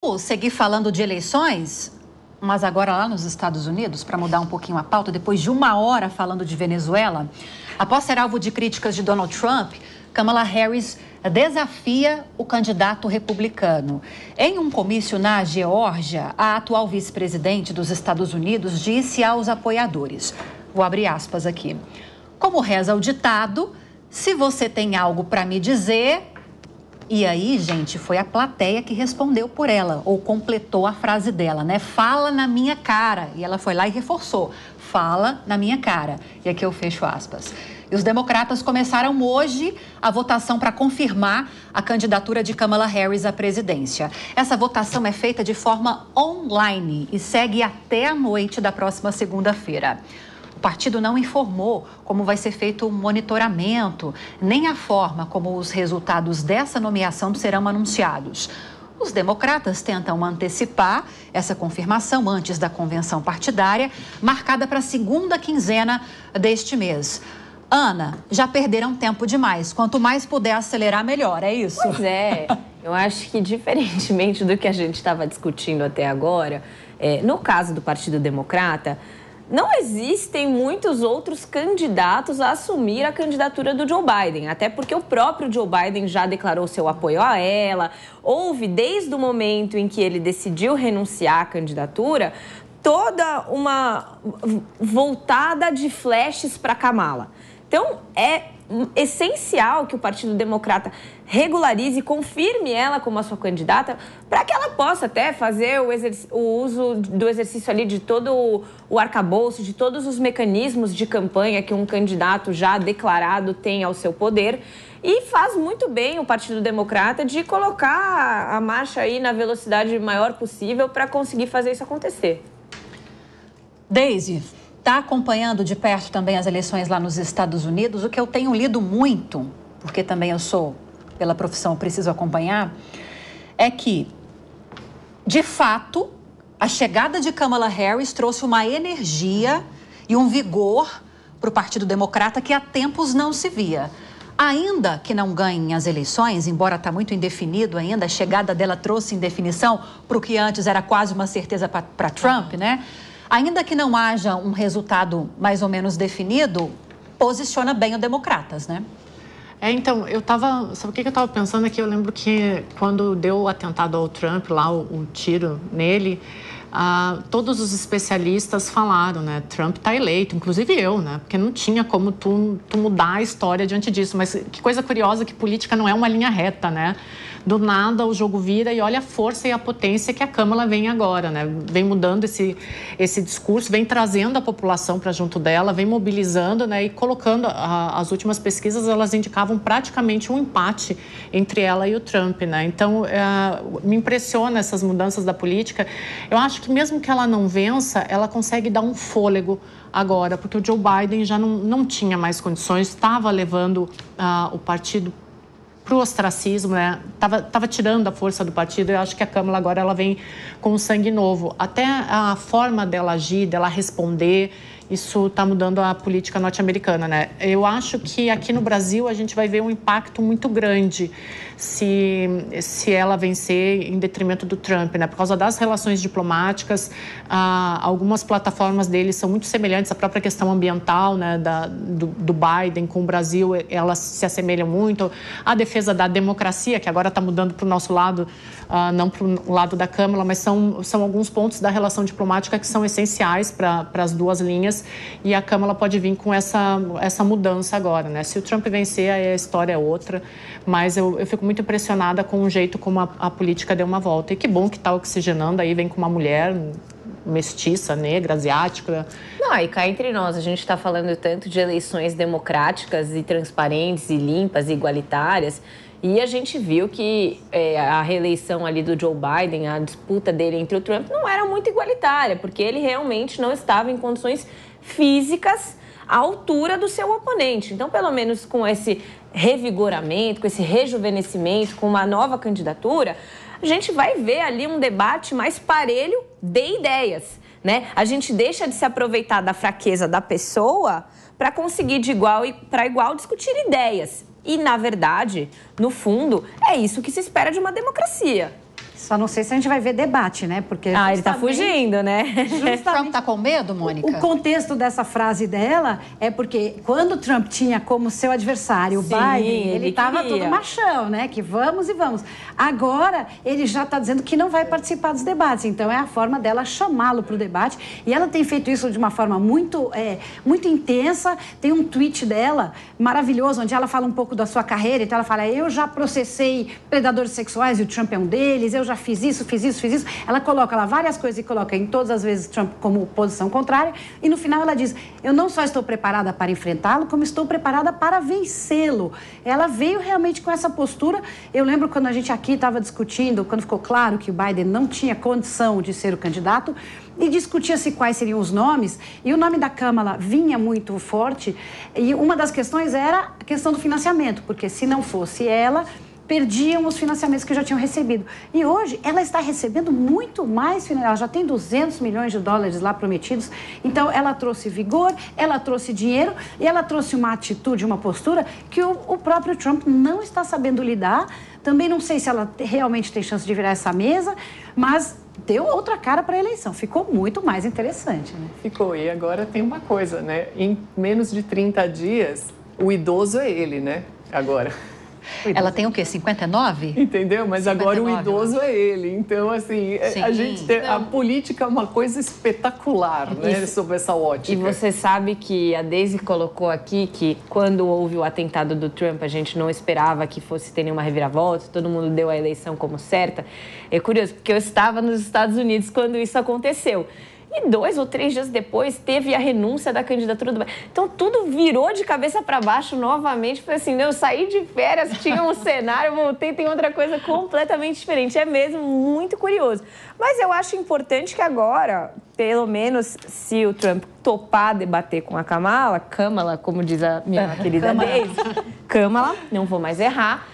Vamos seguir falando de eleições, mas agora lá nos Estados Unidos, para mudar um pouquinho a pauta, depois de 1 hora falando de Venezuela, após ser alvo de críticas de Donald Trump, Kamala Harris desafia o candidato republicano. Em um comício na Geórgia, a atual vice-presidente dos Estados Unidos disse aos apoiadores, vou abrir aspas aqui, como reza o ditado, se você tem algo para me dizer... E aí, gente, foi a plateia que respondeu por ela, ou completou a frase dela, né? Fala na minha cara. E ela foi lá e reforçou. Fala na minha cara. E aqui eu fecho aspas. E os democratas começaram hoje a votação para confirmar a candidatura de Kamala Harris à presidência. Essa votação é feita de forma online e segue até a noite da próxima segunda-feira. O partido não informou como vai ser feito o monitoramento, nem a forma como os resultados dessa nomeação serão anunciados. Os democratas tentam antecipar essa confirmação antes da convenção partidária, marcada para a segunda quinzena deste mês. Ana, já perderam tempo demais. Quanto mais puder acelerar, melhor, é isso? Pois é. Eu acho que, diferentemente do que a gente estava discutindo até agora, no caso do Partido Democrata, não existem muitos outros candidatos a assumir a candidatura do Joe Biden, até porque o próprio Joe Biden já declarou seu apoio a ela. Houve, desde o momento em que ele decidiu renunciar à candidatura, toda uma voltada de flashes para Kamala. Então, é essencial que o Partido Democrata regularize e confirme ela como a sua candidata para que ela possa até fazer o uso do exercício ali de todo o arcabouço, de todos os mecanismos de campanha que um candidato já declarado tem ao seu poder. E faz muito bem o Partido Democrata de colocar a marcha aí na velocidade maior possível para conseguir fazer isso acontecer. Daisy, está acompanhando de perto também as eleições lá nos Estados Unidos. O que eu tenho lido muito, porque também eu sou, pela profissão, preciso acompanhar, é que, de fato, a chegada de Kamala Harris trouxe uma energia e um vigor para o Partido Democrata que há tempos não se via. Ainda que não ganhem as eleições, embora está muito indefinido ainda, a chegada dela trouxe indefinição para o que antes era quase uma certeza para Trump, né? Ainda que não haja um resultado mais ou menos definido, posiciona bem os democratas, né? Então, sabe o que eu estava pensando aqui? Eu lembro que quando deu o atentado ao Trump, lá o tiro nele, todos os especialistas falaram, né? Trump está eleito, inclusive eu, né? Porque não tinha como tu mudar a história diante disso. Mas que coisa curiosa que política não é uma linha reta, né? Do nada o jogo vira e olha a força e a potência que a Kamala vem agora, né? Vem mudando esse discurso, vem trazendo a população para junto dela, vem mobilizando, né? E colocando, as últimas pesquisas, elas indicavam praticamente um empate entre ela e o Trump, né? Então, me impressiona essas mudanças da política. Eu acho que mesmo que ela não vença, ela consegue dar um fôlego agora, porque o Joe Biden já não tinha mais condições, estava levando o partido para o ostracismo, né? Tava tirando a força do partido. Eu acho que a Kamala agora ela vem com sangue novo. Até a forma dela agir, dela responder, isso está mudando a política norte-americana, né? Eu acho que aqui no Brasil a gente vai ver um impacto muito grande se ela vencer em detrimento do Trump, né? Por causa das relações diplomáticas, algumas plataformas dele são muito semelhantes. A própria questão ambiental, né, do Biden com o Brasil, elas se assemelham muito. A defesa da democracia, que agora está mudando para o nosso lado, não para o lado da Câmara, mas são alguns pontos da relação diplomática que são essenciais para as duas linhas. E a Kamala pode vir com essa mudança agora, né? Se o Trump vencer, aí a história é outra. Mas eu fico muito impressionada com o jeito como a política deu uma volta. E que bom que está oxigenando aí, vem com uma mulher mestiça, negra, asiática. Não, e cá entre nós, a gente está falando tanto de eleições democráticas e transparentes e limpas e igualitárias. E a gente viu que a reeleição ali do Joe Biden, a disputa dele entre o Trump, não era muito igualitária, porque ele realmente não estava em condições físicas à altura do seu oponente. Então, pelo menos com esse revigoramento, com esse rejuvenescimento, com uma nova candidatura, a gente vai ver ali um debate mais parelho de ideias, né? A gente deixa de se aproveitar da fraqueza da pessoa para conseguir de igual para igual discutir ideias. E, na verdade, no fundo, é isso que se espera de uma democracia. Isso Só não sei se a gente vai ver debate, né? Porque ele tá fugindo, né? Trump tá com medo, Mônica? O contexto dessa frase dela é porque quando Trump tinha como seu adversário o Biden, ele estava todo machão, né? Que vamos e vamos. Agora, ele já está dizendo que não vai participar dos debates. Então, é a forma dela chamá-lo para o debate. E ela tem feito isso de uma forma muito intensa. Tem um tweet dela maravilhoso, onde ela fala um pouco da sua carreira. Então, ela fala, eu já processei predadores sexuais e o Trump é um deles. Eu já fiz isso. Ela coloca lá várias coisas e coloca em todas as vezes Trump como posição contrária. E no final ela diz, eu não só estou preparada para enfrentá-lo, como estou preparada para vencê-lo. Ela veio realmente com essa postura. Eu lembro quando a gente aqui estava discutindo, quando ficou claro que o Biden não tinha condição de ser o candidato, e discutia-se quais seriam os nomes, e o nome da Kamala vinha muito forte, e uma das questões era a questão do financiamento, porque se não fosse ela, perdiam os financiamentos que já tinham recebido. E hoje ela está recebendo muito mais, ela já tem 200 milhões de dólares lá prometidos. Então ela trouxe vigor, ela trouxe dinheiro e ela trouxe uma atitude, uma postura que o próprio Trump não está sabendo lidar. Também não sei se ela realmente tem chance de virar essa mesa, mas deu outra cara para a eleição. Ficou muito mais interessante, né? Ficou. E agora tem uma coisa, né? Em menos de 30 dias, o idoso é ele, né? Agora. Ela tem o quê? 59? Entendeu? Mas 59, agora o idoso né? é ele. Então, assim, a gente tem, a política é uma coisa espetacular, né? Sob essa ótica. E você sabe que a Daisy colocou aqui que quando houve o atentado do Trump, a gente não esperava que fosse ter nenhuma reviravolta, todo mundo deu a eleição como certa. É curioso, porque eu estava nos Estados Unidos quando isso aconteceu. E 2 ou 3 dias depois, teve a renúncia da candidatura do Biden. Então, tudo virou de cabeça para baixo novamente. Foi assim, eu saí de férias, tinha um cenário, voltei, tem outra coisa completamente diferente. É mesmo muito curioso. Mas eu acho importante que agora, pelo menos, se o Trump topar debater com a Kamala, como diz a minha querida Daisy, Kamala, não vou mais errar,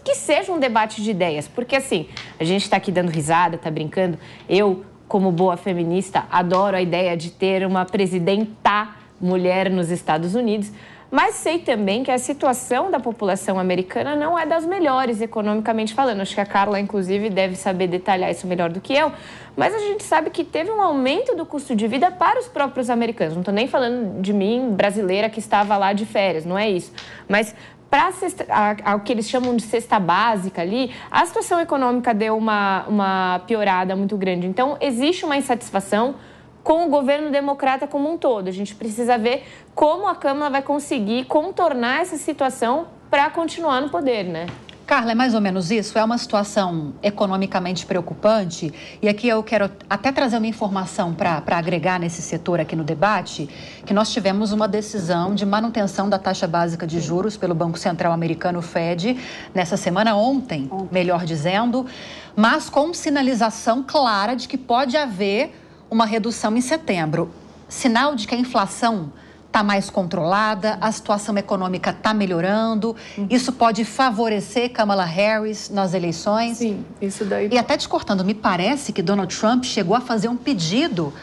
que seja um debate de ideias, porque assim, a gente está aqui dando risada, está brincando. Eu, como boa feminista, adoro a ideia de ter uma presidenta mulher nos Estados Unidos, mas sei também que a situação da população americana não é das melhores, economicamente falando. Acho que a Carla, inclusive, deve saber detalhar isso melhor do que eu, mas a gente sabe que teve um aumento do custo de vida para os próprios americanos. Não estou nem falando de mim, brasileira, que estava lá de férias, não é isso. Mas para o que eles chamam de cesta básica ali, a situação econômica deu uma piorada muito grande. Então, existe uma insatisfação com o governo democrata como um todo. A gente precisa ver como a Câmara vai conseguir contornar essa situação para continuar no poder, né? Carla, é mais ou menos isso? É uma situação economicamente preocupante? E aqui eu quero até trazer uma informação para agregar nesse setor aqui no debate, que nós tivemos uma decisão de manutenção da taxa básica de juros pelo Banco Central Americano, Fed, nessa semana, ontem, melhor dizendo, mas com sinalização clara de que pode haver uma redução em setembro. Sinal de que a inflação está mais controlada, a situação econômica está melhorando, isso pode favorecer Kamala Harris nas eleições. Sim, isso daí. E até te cortando, me parece que Donald Trump chegou a fazer um pedido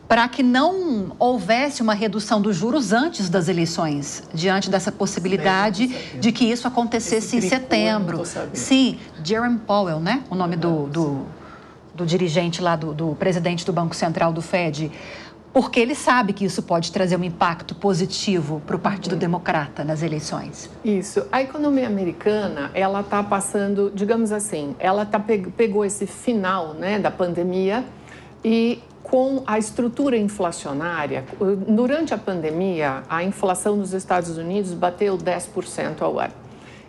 para que não houvesse uma redução dos juros antes das eleições, diante dessa possibilidade de que isso acontecesse em setembro. Sim, Jerome Powell, né? O nome do dirigente lá, do presidente do Banco Central do Fed. Porque ele sabe que isso pode trazer um impacto positivo para o Partido Democrata nas eleições. Isso. A economia americana, ela está passando, digamos assim, ela pegou esse final, né, da pandemia e com a estrutura inflacionária, durante a pandemia, a inflação nos Estados Unidos bateu 10% ao ano.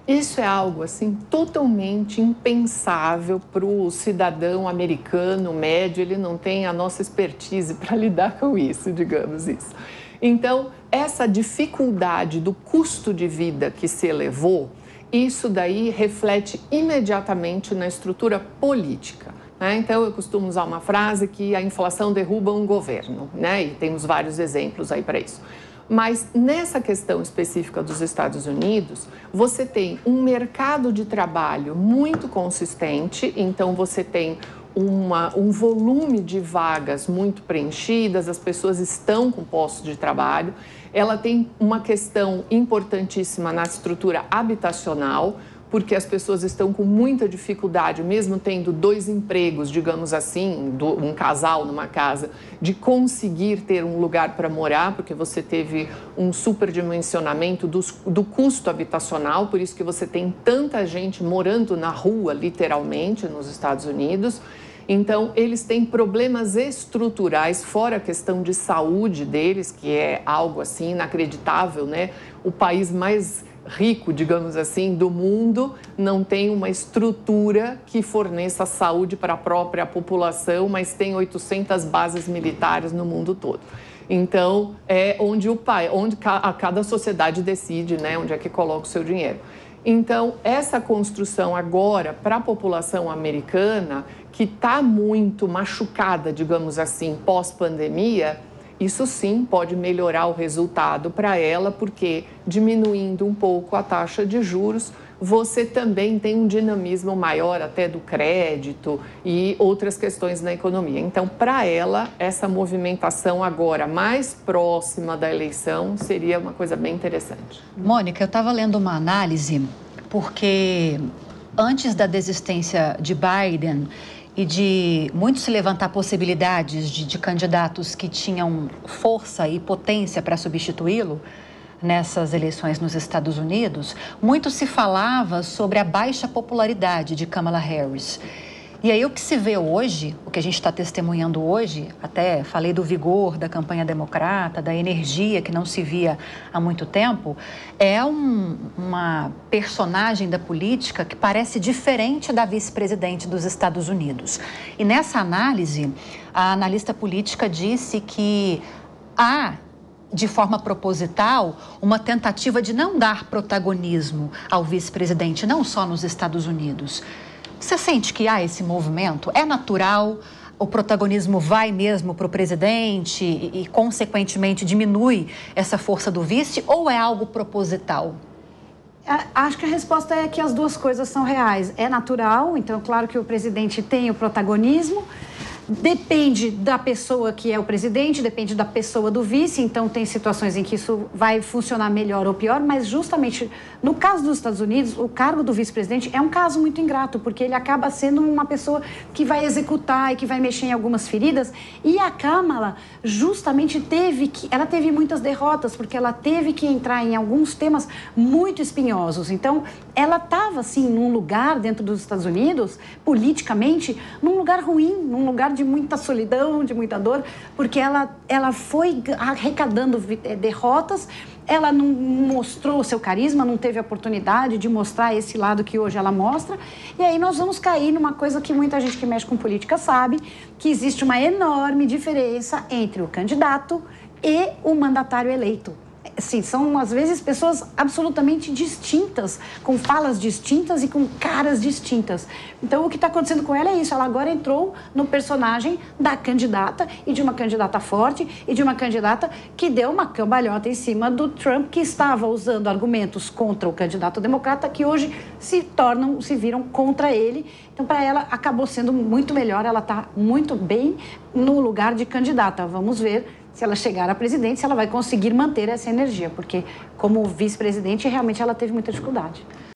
Isso é algo assim totalmente impensável para o cidadão americano médio, ele não tem a nossa expertise para lidar com isso, digamos isso. Então, essa dificuldade do custo de vida que se elevou, isso daí reflete imediatamente na estrutura política, né? Então, eu costumo usar uma frase que a inflação derruba um governo, né? E temos vários exemplos aí para isso. Mas nessa questão específica dos Estados Unidos, você tem um mercado de trabalho muito consistente, então você tem um volume de vagas muito preenchidas, as pessoas estão com postos de trabalho. Ela tem uma questão importantíssima na estrutura habitacional, porque as pessoas estão com muita dificuldade, mesmo tendo 2 empregos, digamos assim, um casal numa casa, de conseguir ter um lugar para morar, porque você teve um superdimensionamento do custo habitacional, por isso que você tem tanta gente morando na rua, literalmente, nos Estados Unidos. Então, eles têm problemas estruturais, fora a questão de saúde deles, que é algo assim inacreditável, né? O país mais rico, digamos assim, do mundo não tem uma estrutura que forneça saúde para a própria população, mas tem 800 bases militares no mundo todo. Então, é onde cada sociedade decide, né, onde é que coloca o seu dinheiro. Então, essa construção agora para a população americana, que está muito machucada, digamos assim, pós-pandemia, isso sim pode melhorar o resultado para ela, porque diminuindo um pouco a taxa de juros, você também tem um dinamismo maior até do crédito e outras questões na economia. Então, para ela, essa movimentação agora mais próxima da eleição seria uma coisa bem interessante. Mônica, eu estava lendo uma análise porque antes da desistência de Biden e de muito se levantar possibilidades de candidatos que tinham força e potência para substituí-lo nessas eleições nos Estados Unidos, muito se falava sobre a baixa popularidade de Kamala Harris. E aí o que se vê hoje, o que a gente está testemunhando hoje, até falei do vigor da campanha democrata, da energia que não se via há muito tempo, é uma personagem da política que parece diferente da vice-presidente dos Estados Unidos. E nessa análise, a analista política disse que há, de forma proposital, uma tentativa de não dar protagonismo ao vice-presidente, não só nos Estados Unidos. Você sente que há esse movimento? É natural? O protagonismo vai mesmo para o presidente e, consequentemente, diminui essa força do vice? Ou é algo proposital? Acho que a resposta é que as duas coisas são reais. É natural, então, claro que o presidente tem o protagonismo. Depende da pessoa que é o presidente, depende da pessoa do vice, então tem situações em que isso vai funcionar melhor ou pior, mas justamente no caso dos Estados Unidos, o cargo do vice-presidente é um caso muito ingrato, porque ele acaba sendo uma pessoa que vai executar e que vai mexer em algumas feridas, e a Kamala justamente ela teve muitas derrotas, porque ela teve que entrar em alguns temas muito espinhosos, então ela estava assim num lugar dentro dos Estados Unidos, politicamente, num lugar ruim, num lugar de muita solidão, de muita dor, porque ela foi arrecadando derrotas, ela não mostrou o seu carisma, não teve a oportunidade de mostrar esse lado que hoje ela mostra, e aí nós vamos cair numa coisa que muita gente que mexe com política sabe, que existe uma enorme diferença entre o candidato e o mandatário eleito. Assim, são, às vezes, pessoas absolutamente distintas, com falas distintas e com caras distintas. Então, o que está acontecendo com ela é isso. Ela agora entrou no personagem da candidata, e de uma candidata forte, e de uma candidata que deu uma cambalhota em cima do Trump, que estava usando argumentos contra o candidato democrata, que hoje se viram contra ele. Então, para ela, acabou sendo muito melhor. Ela está muito bem no lugar de candidata. Vamos ver se ela chegar à presidência, se ela vai conseguir manter essa energia, porque como vice-presidente, realmente ela teve muita dificuldade.